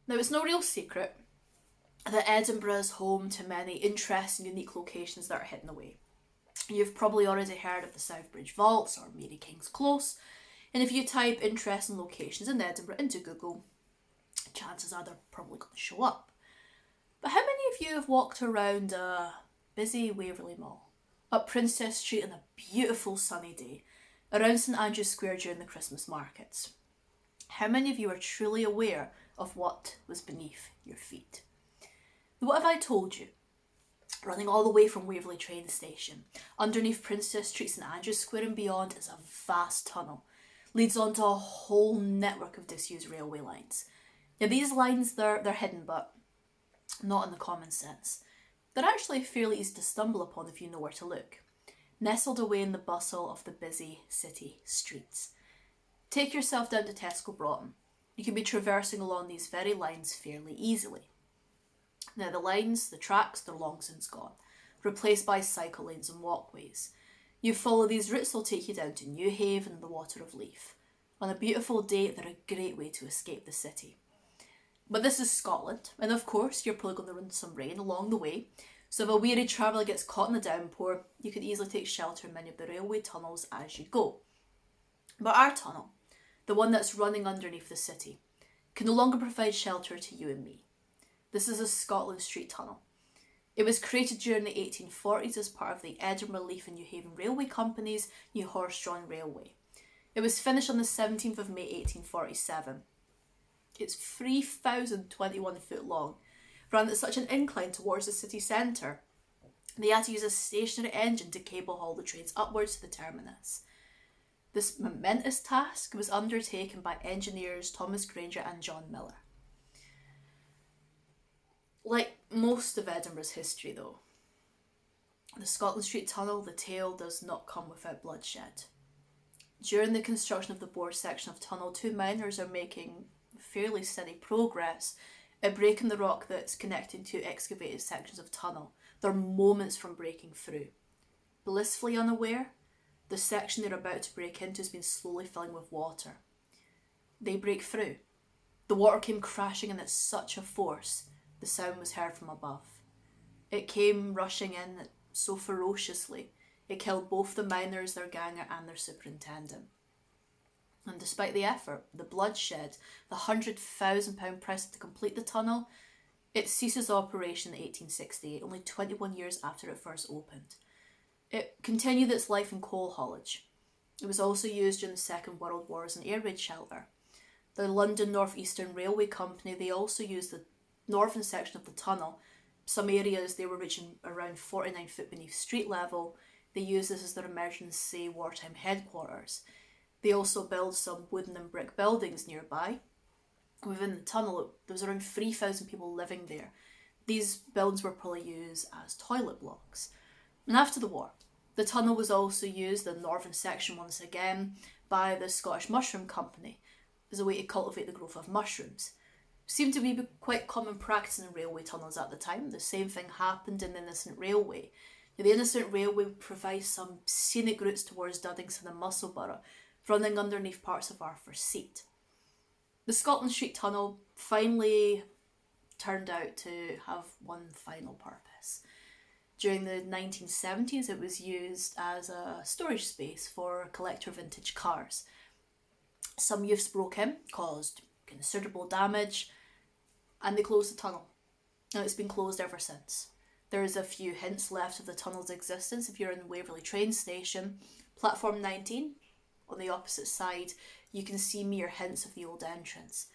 Now, it's no real secret that Edinburgh is home to many interesting, unique locations that are hidden away. You've probably already heard of the South Bridge Vaults or Mary King's Close, and if you type interesting locations in Edinburgh into Google, chances are they're probably going to show up. But how many of you have walked around a busy Waverley Mall, up Princess Street on a beautiful sunny day, around St Andrew's Square during the Christmas markets? How many of you are truly aware of what was beneath your feet? What have I told you? Running all the way from Waverley train station, underneath Princess Street, St Andrew's Square and beyond is a vast tunnel. Leads onto a whole network of disused railway lines. Now these lines, they're hidden, but not in the common sense. They're actually fairly easy to stumble upon if you know where to look. Nestled away in the bustle of the busy city streets. Take yourself down to Tesco Broughton. You can be traversing along these very lines fairly easily. Now the lines, the tracks, they're long since gone, replaced by cycle lanes and walkways. You follow these routes, they'll take you down to Newhaven and the Water of Leith. On a beautiful day, they're a great way to escape the city. But this is Scotland, and of course you're probably going to run into some rain along the way, so if a weary traveller gets caught in the downpour, you can easily take shelter in many of the railway tunnels as you go. But our tunnel, the one that's running underneath the city, can no longer provide shelter to you and me. This is a Scotland Street tunnel. It was created during the 1840s as part of the Edinburgh, Leith and Newhaven Railway Company's new horse-drawn railway. It was finished on the 17th of May 1847. It's 3,021 foot long, ran at such an incline towards the city centre. They had to use a stationary engine to cable haul the trains upwards to the terminus. This momentous task was undertaken by engineers Thomas Granger and John Miller. Like most of Edinburgh's history though, the Scotland Street Tunnel, the tale does not come without bloodshed. During the construction of the bore section of tunnel, two miners are making fairly steady progress at breaking the rock that's connecting two excavated sections of tunnel. They're moments from breaking through. Blissfully unaware, the section they're about to break into has been slowly filling with water. They break through. The water came crashing in at such a force, the sound was heard from above. It came rushing in so ferociously, it killed both the miners, their ganger and their superintendent. And despite the effort, the bloodshed, the £100,000 price to complete the tunnel, it ceases operation in 1868, only 21 years after it first opened. It continued its life in coal haulage. It was also used during the Second World War as an air raid shelter. The London North Eastern Railway Company, they also used the northern section of the tunnel. Some areas they were reaching around 49 foot beneath street level. They used this as their emergency wartime headquarters. They also built some wooden and brick buildings nearby. Within the tunnel, there was around 3,000 people living there. These buildings were probably used as toilet blocks. And after the war, the tunnel was also used, the northern section once again, by the Scottish Mushroom Company as a way to cultivate the growth of mushrooms. Seemed to be quite common practice in railway tunnels at the time. The same thing happened in the Innocent Railway. The Innocent Railway would provide some scenic routes towards Duddingston and Musselburgh, running underneath parts of Arthur's Seat. The Scotland Street Tunnel finally turned out to have one final purpose. During the 1970s, it was used as a storage space for collector vintage cars. Some youths broke in, caused considerable damage, and they closed the tunnel. Now it's been closed ever since. There's a few hints left of the tunnel's existence if you're in Waverley train station. Platform 19, on the opposite side, you can see mere hints of the old entrance.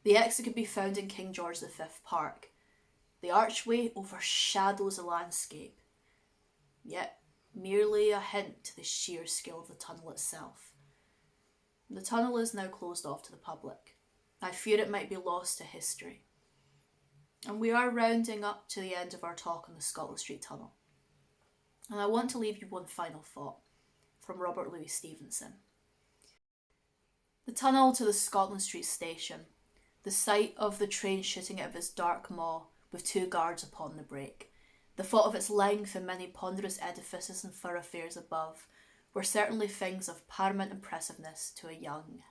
The exit can be found in King George V Park. The archway overshadows the landscape, yet merely a hint to the sheer scale of the tunnel itself. The tunnel is now closed off to the public. I fear it might be lost to history. And we are rounding up to the end of our talk on the Scotland Street Tunnel. And I want to leave you one final thought from Robert Louis Stevenson. The tunnel to the Scotland Street station, the sight of the train shooting out of its dark maw with two guards upon the brake, the thought of its length and many ponderous edifices and thoroughfares above, were certainly things of paramount impressiveness to a young